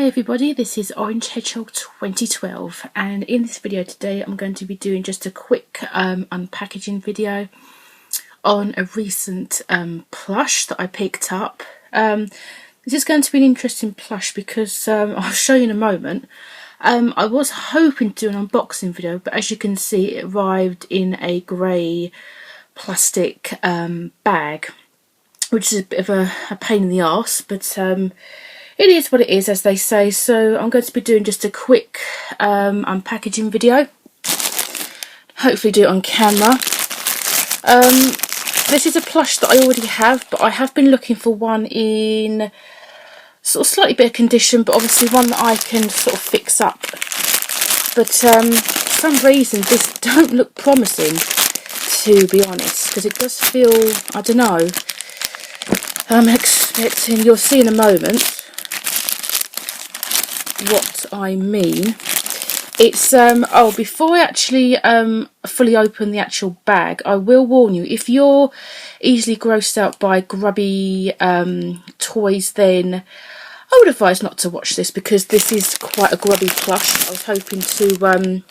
Hi everybody, this is Orange Hedgehog 2012 and in this video today I'm going to be doing just a quick unpackaging video on a recent plush that I picked up. This is going to be an interesting plush because I'll show you in a moment. I was hoping to do an unboxing video, but as you can see it arrived in a grey plastic bag, which is a bit of a pain in the arse, but it is what it is, as they say. So I'm going to be doing just a quick unpackaging video. Hopefully do it on camera. This is a plush that I already have, but I have been looking for one in sort of slightly better condition, but obviously one that I can sort of fix up. But for some reason this don't look promising, to be honest, because it does feel, I don't know, I'm expecting, you'll see in a moment what I mean. It's before I actually fully open the actual bag, I will warn you, if you're easily grossed out by grubby toys, then I would advise not to watch this, because this is quite a grubby plush. I was hoping to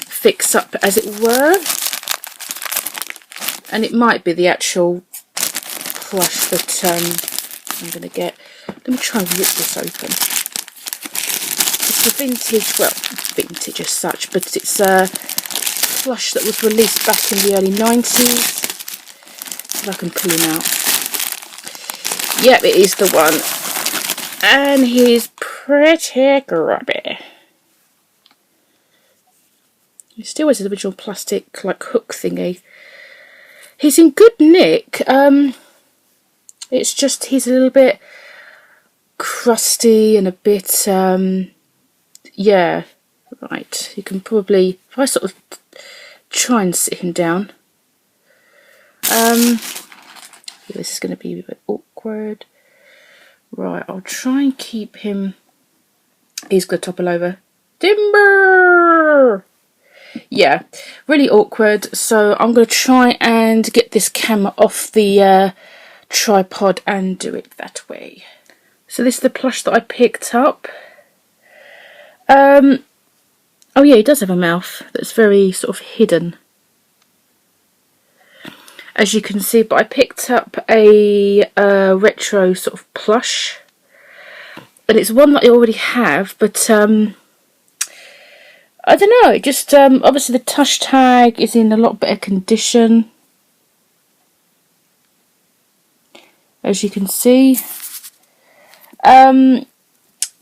fix up, as it were, and it might be the actual plush that I'm going to get. Let me try and rip this open. It's a vintage, well, vintage as such, but it's a plush that was released back in the early 90s. If I can pull him out. Yep, it is the one. And he's pretty grubby. He still has his original plastic, like, hook thingy. He's in good nick. It's just he's a little bit crusty and a bit, yeah, right. You can probably, if I sort of try and sit him down. This is going to be a bit awkward. Right, I'll try and keep him. He's going to topple over. Timber! Yeah, really awkward. So I'm going to try and get this camera off the tripod and do it that way. So this is the plush that I picked up. Oh yeah, he does have a mouth that's very sort of hidden, as you can see, but I picked up a retro sort of plush, and it's one that I already have, but I don't know, it just obviously the tush tag is in a lot better condition, as you can see.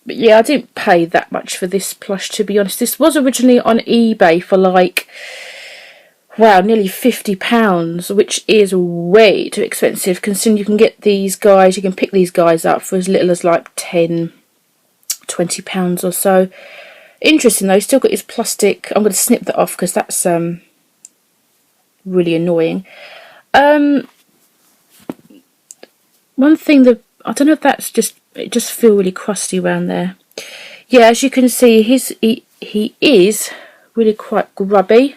But yeah, I didn't pay that much for this plush, to be honest. This was originally on eBay for like, wow, nearly £50, which is way too expensive, considering you can get these guys, you can pick these guys up for as little as like £10, £20 or so. Interesting though, he's still got his plastic. I'm going to snip that off because that's really annoying. One thing that, I don't know if that's just, it just feels really crusty around there. Yeah, as you can see, he is really quite grubby,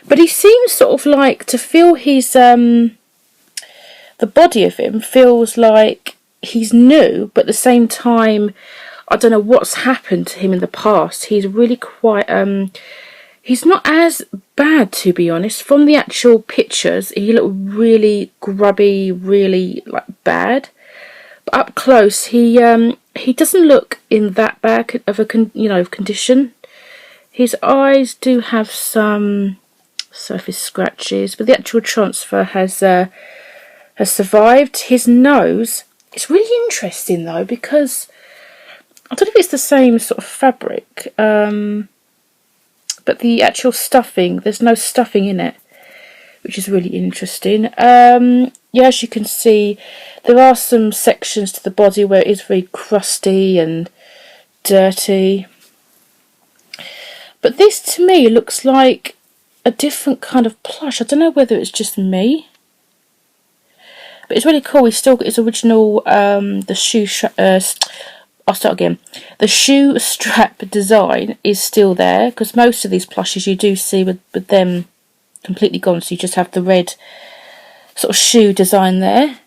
but he seems sort of like to feel his the body of him feels like he's new, but at the same time I don't know what's happened to him in the past. He's really quite he's not as bad, to be honest. From the actual pictures he looked really grubby, really like bad. But up close, he doesn't look in that bad of a condition. His eyes do have some surface scratches, but the actual transfer has survived. His nose, it's really interesting though, because I don't know if it's the same sort of fabric, but the actual stuffing, there's no stuffing in it, which is really interesting. Yeah, as you can see, there are some sections to the body where it is very crusty and dirty. But this, to me, looks like a different kind of plush. I don't know whether it's just me, but it's really cool. He's still got his original, the shoe I'll start again. The shoe strap design is still there, because most of these plushes you do see with them completely gone, so you just have the red sort of shoe design there.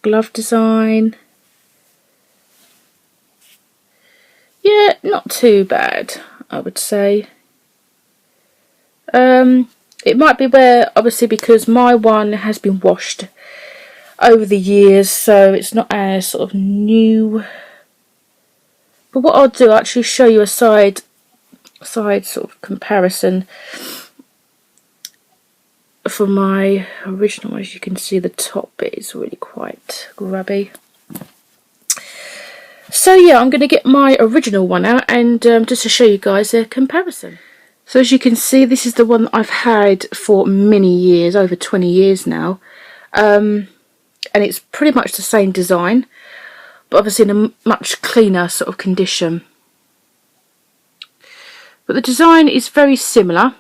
Glove design. Yeah, not too bad, I would say. It might be where, obviously, because my one has been washed over the years, so it's not as sort of new. But what I'll do, I'll actually show you a side sort of comparison for my original one. As you can see, the top bit is really quite grubby. So yeah, I'm going to get my original one out and just to show you guys a comparison. So as you can see, this is the one that I've had for many years, over 20 years now. And it's pretty much the same design, but obviously in a much cleaner sort of condition. But the design is very similar,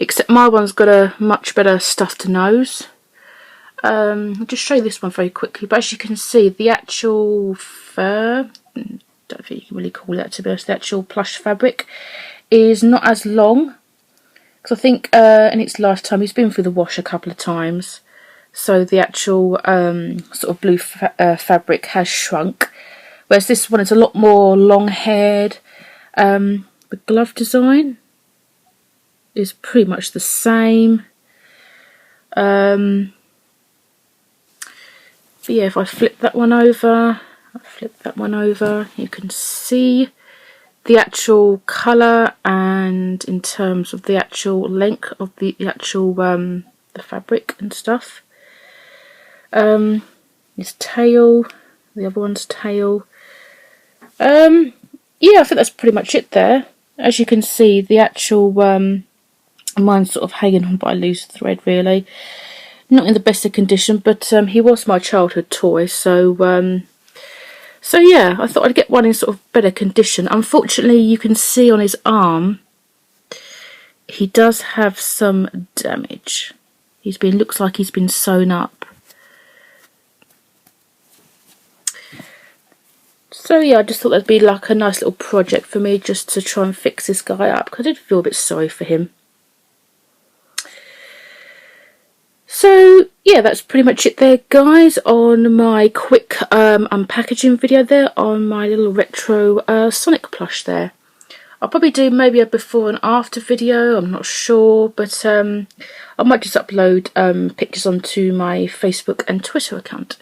except my one's got a much better stuffed nose. I'll just show you this one very quickly, but as you can see, the actual fur, don't think you can really call that, to be honest, the actual plush fabric is not as long, because I think in its lifetime he's been through the wash a couple of times, so the actual sort of blue fabric has shrunk, whereas this one is a lot more long haired. The glove design is pretty much the same. But yeah, if I flip that one over, you can see the actual colour, and in terms of the actual length of the actual the fabric and stuff. His tail, the other one's tail. Yeah, I think that's pretty much it there. As you can see, the actual mine's sort of hanging on by a loose thread, really. Not in the best of condition, but he was my childhood toy, so yeah, I thought I'd get one in sort of better condition. Unfortunately, you can see on his arm, he does have some damage. Looks like he's been sewn up. So yeah, I just thought that'd be like a nice little project for me, just to try and fix this guy up, because I did feel a bit sorry for him. So yeah, that's pretty much it there, guys, on my quick unpackaging video there on my little retro Sonic plush there. I'll probably do maybe a before and after video, I'm not sure, but I might just upload pictures onto my Facebook and Twitter account.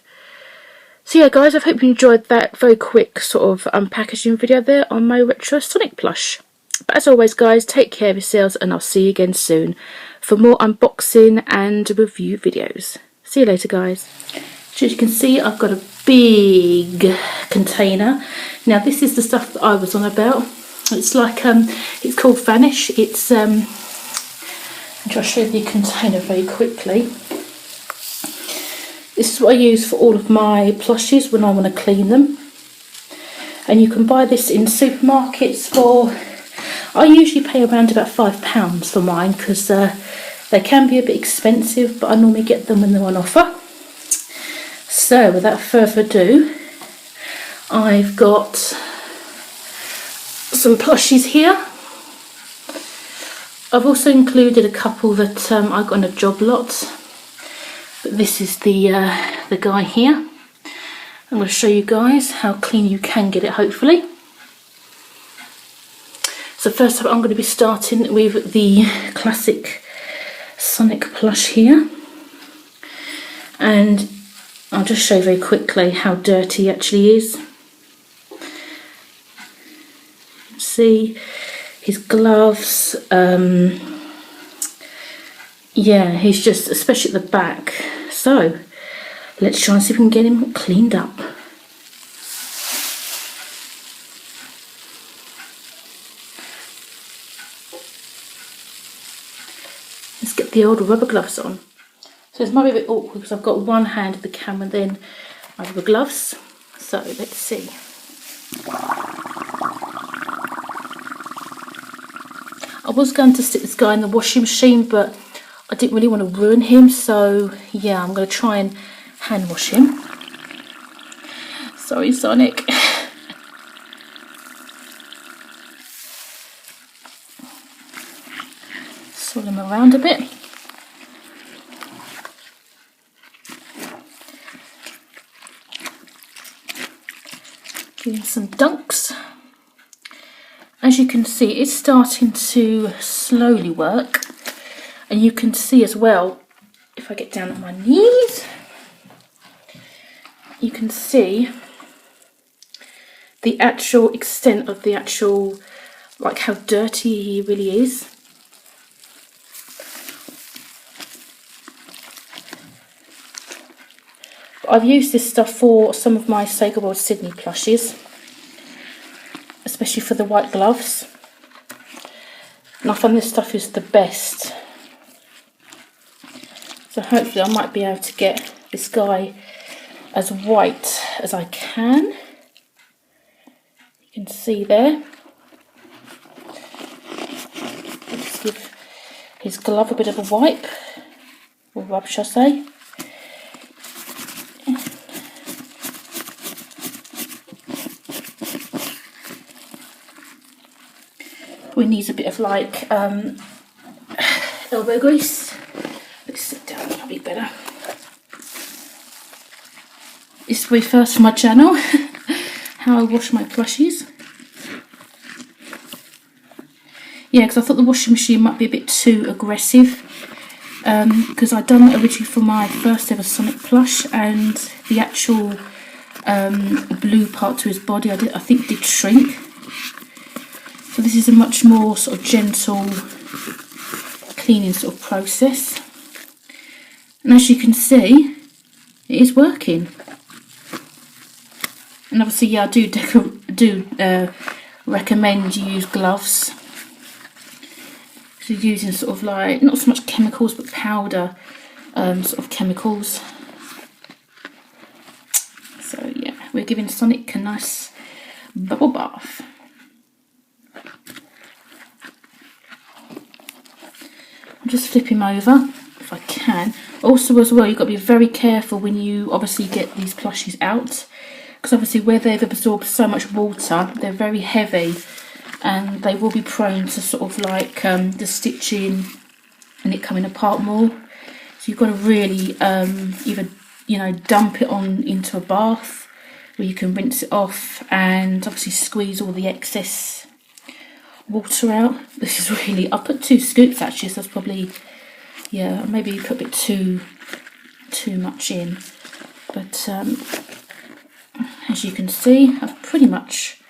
So yeah, guys, I hope you enjoyed that very quick sort of unpackaging video there on my retro Sonic plush. But as always, guys, take care of yourselves, and I'll see you again soon for more unboxing and review videos. See you later, guys. So as you can see, I've got a big container. Now this is the stuff that I was on about. It's like it's called Vanish. It's I'll show you the container very quickly. This is what I use for all of my plushies when I want to clean them. And you can buy this in supermarkets for, I usually pay around about £5 for mine, because they can be a bit expensive, but I normally get them when they're on offer. So without further ado, I've got some plushies here. I've also included a couple that I got on a job lot, but this is the guy here. I'm going to show you guys how clean you can get it, hopefully. So first up, I'm going to be starting with the classic Sonic plush here, and I'll just show you very quickly how dirty he actually is. See his gloves, yeah, he's just, especially at the back. So let's try and see if we can get him cleaned up. Let's get the old rubber gloves on. So this might be a bit awkward because I've got one hand of the camera and then my rubber gloves. So let's see. I was going to stick this guy in the washing machine, but I didn't really want to ruin him, so yeah, I'm going to try and hand wash him. Sorry, Sonic. Swirl him around a bit. Giving some dunks. As you can see, it's starting to slowly work, and you can see as well, if I get down on my knees, you can see the actual extent of the actual, like how dirty he really is. I've used this stuff for some of my Sega World Sydney plushies, especially for the white gloves, and I find this stuff is the best. So hopefully I might be able to get this guy as white as I can. You can see there. I'll just give his glove a bit of a wipe, or rub shall I say. We need a bit of like elbow grease. Let's sit down, that'll be better. This will be first for my channel, how I wash my plushies. Yeah, because I thought the washing machine might be a bit too aggressive, because I'd done it originally for my first ever Sonic plush, and the actual blue part to his body I think did shrink. So this is a much more sort of gentle cleaning sort of process. And as you can see, it is working. And obviously, yeah, I do recommend you use gloves. So you're using sort of like, not so much chemicals, but powder sort of chemicals. So yeah, we're giving Sonic a nice bubble bath. I'll just flip him over if I can. Also as well, you've got to be very careful when you obviously get these plushies out, because obviously where they've absorbed so much water, they're very heavy, and they will be prone to sort of like the stitching and it coming apart more. So you've got to really either, you know, dump it on into a bath where you can rinse it off and obviously squeeze all the excess water out. This is really, I put 2 scoops actually, so that's probably, yeah, maybe put a bit too much in, but as you can see, I've pretty much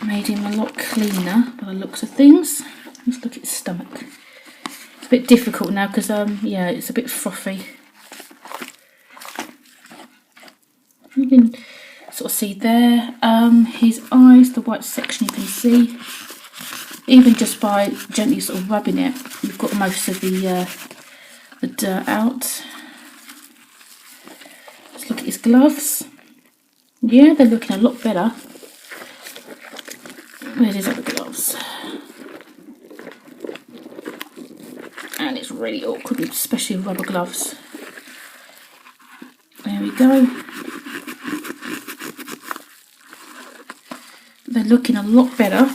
made him a lot cleaner by the looks of things. Let's look at his stomach. It's a bit difficult now because yeah, it's a bit frothy. You can sort of see there his eyes, the white section you can see. Even just by gently sort of rubbing it, you've got most of the dirt out. Let's look at his gloves. Yeah, they're looking a lot better. Where's his other gloves? And it's really awkward, especially with rubber gloves. There we go. They're looking a lot better.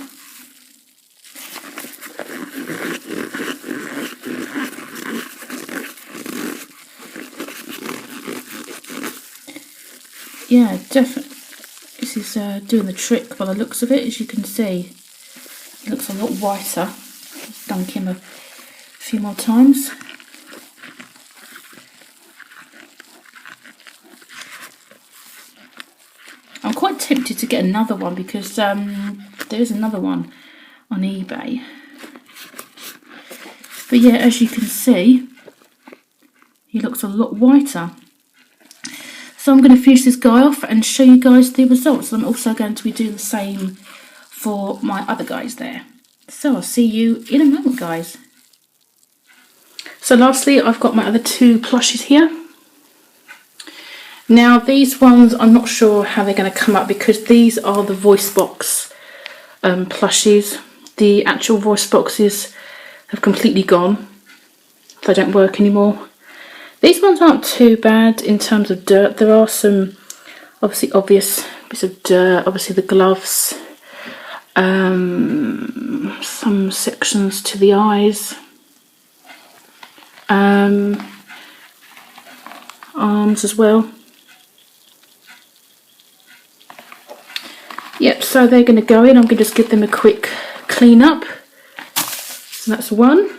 Yeah, definitely. This is doing the trick by the looks of it. As you can see, it looks a lot whiter. Just dunk him a few more times. I'm quite tempted to get another one because there's another one on eBay. But yeah, as you can see, he looks a lot whiter. So I'm going to finish this guy off and show you guys the results. I'm also going to be doing the same for my other guys there. So I'll see you in a moment, guys. So lastly, I've got my other 2 plushies here. Now these ones, I'm not sure how they're going to come up because these are the voice box plushies. The actual voice boxes have completely gone. They don't work anymore. These ones aren't too bad in terms of dirt. There are some obviously obvious bits of dirt, obviously the gloves, some sections to the eyes, arms as well. So they're going to go in. I'm going to just give them a quick clean up. So that's one.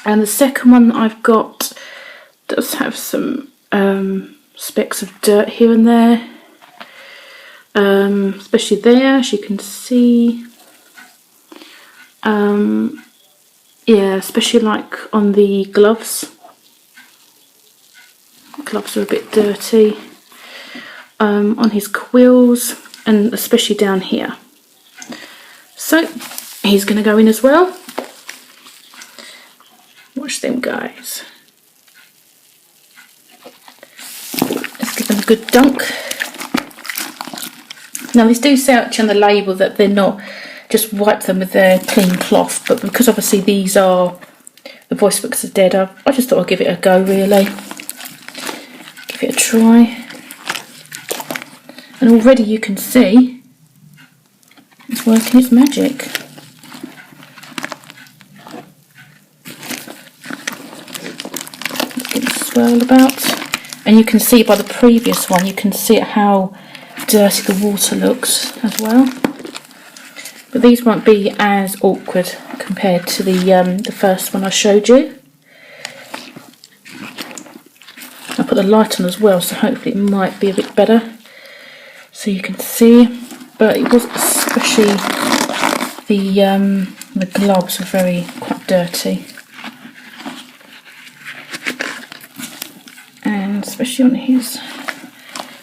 And the second one that I've got does have some specks of dirt here and there. Especially there, as you can see. Yeah, especially like on the gloves. Gloves are a bit dirty. On his quills, and especially down here. So he's going to go in as well. Watch them guys. Let's give them a good dunk. Now these do say actually on the label that they're not, just wipe them with their clean cloth, but because obviously these are, the voice books are dead, I just thought I'd give it a go really. Give it a try. And already you can see it's working its magic. Get it swirled about. And you can see by the previous one, you can see how dirty the water looks as well. But these won't be as awkward compared to the first one I showed you. I put the light on as well, so hopefully it might be a bit better, so you can see. But it was especially the gloves are quite dirty, and especially on his.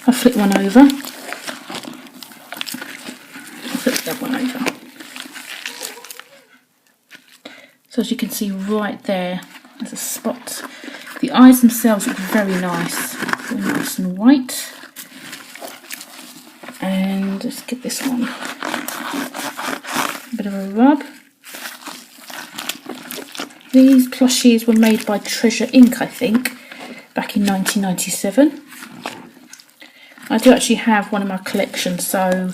I'll flip one over. I'll flip that one over. So as you can see right there, there's a spot. The eyes themselves look very nice and white. And let's give this one a bit of a rub. These plushies were made by Treasure Inc, I think, back in 1997. I do actually have one in my collection, so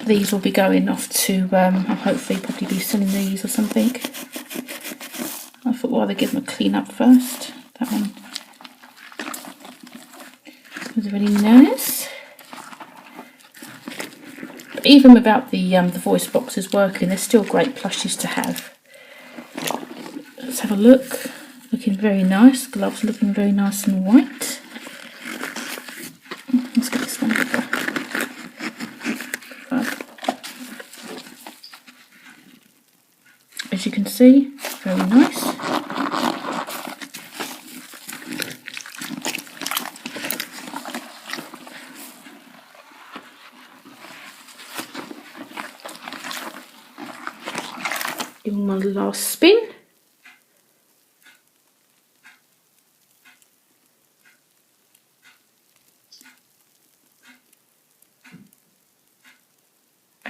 these will be going off to, I'll hopefully probably be selling these or something. I thought, well, I'll give them a clean up first. That one was really nice. But even without the voice boxes working, they're still great plushies to have. Let's have a look. Looking very nice. Gloves looking very nice and white. Let's get this one over. As you can see, very nice. Give them one last spin.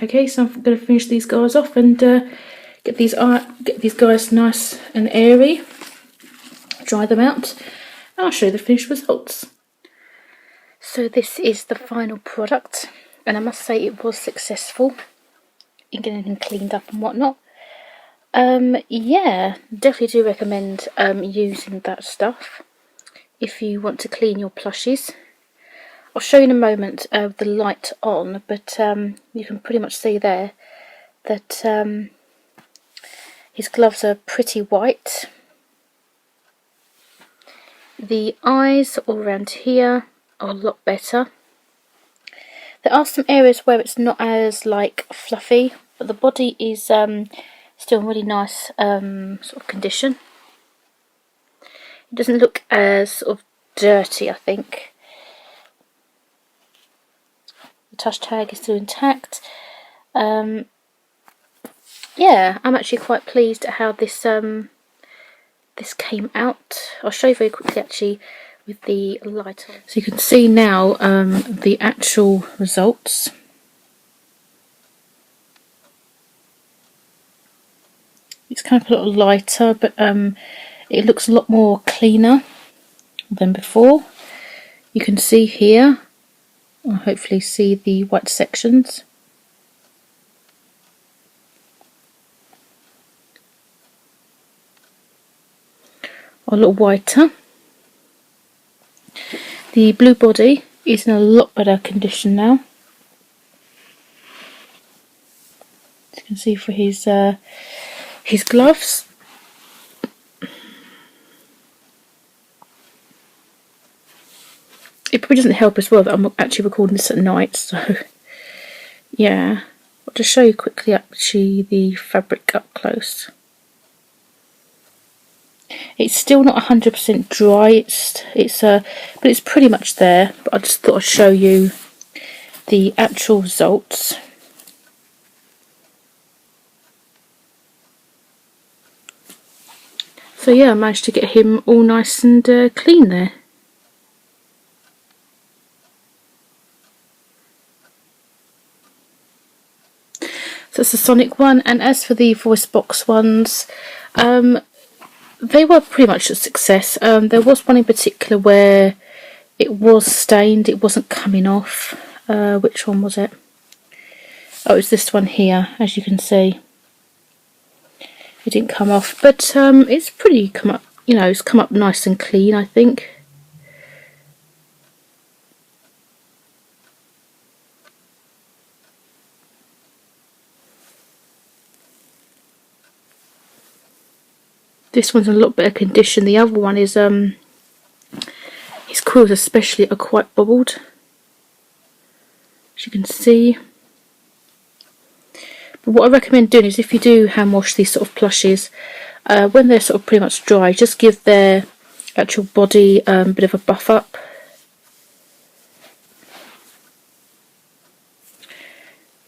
Okay, so I'm going to finish these guys off and get these guys nice and airy, dry them out, and I'll show you the finished results. So this is the final product, and I must say it was successful in getting them cleaned up and whatnot. Yeah, definitely do recommend using that stuff if you want to clean your plushies. I'll show you in a moment the light on, but you can pretty much see there that his gloves are pretty white. The eyes all around here are a lot better. There are some areas where it's not as like fluffy, but the body is still in really nice sort of condition. It doesn't look as sort of dirty, I think. The touch tag is still intact. Yeah, I'm actually quite pleased at how this this came out. I'll show you very quickly actually with the light on. So you can see now the actual results. It's kind of a little lighter, but it looks a lot more cleaner than before. You can see here, I'll hopefully see the white sections. A little whiter. The blue body is in a lot better condition now. can see for his gloves. It probably doesn't help as well that I'm actually recording this at night, so yeah. I'll just show you quickly actually the fabric up close. It's still not 100% dry, but it's pretty much there. But I just thought I'd show you the actual results. So yeah, I managed to get him all nice and clean there. So it's the Sonic one, and as for the voice box ones, they were pretty much a success. There was one in particular where it was stained, it wasn't coming off. Which one was it? Oh, it's this one here, as you can see. It didn't come off, but it's pretty come up, you know, it's come up nice and clean, I think. This one's in a lot better condition. The other one is his quills especially are quite bobbled, as you can see. But what I recommend doing is, if you do hand wash these sort of plushies, when they're sort of pretty much dry, just give their actual body a bit of a buff up.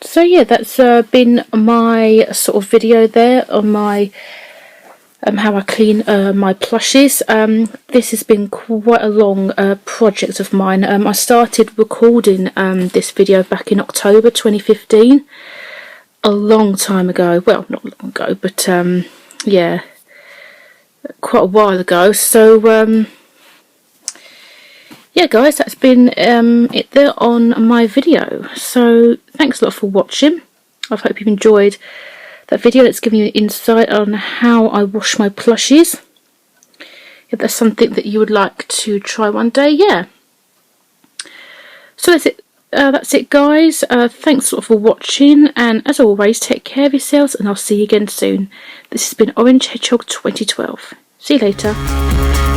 So yeah, that's been my sort of video there on my how I clean my plushies. This has been quite a long project of mine. I started recording this video back in October 2015, a long time ago. Well, not long ago, but yeah, quite a while ago. So yeah guys, that's been it there on my video. So thanks a lot for watching. I hope you've enjoyed that video that's giving you an insight on how I wash my plushies. If that's something that you would like to try one day, yeah. So that's it guys. Thanks a lot for watching, and as always, take care of yourselves, and I'll see you again soon. This has been Orange Hedgehog 2012. See you later.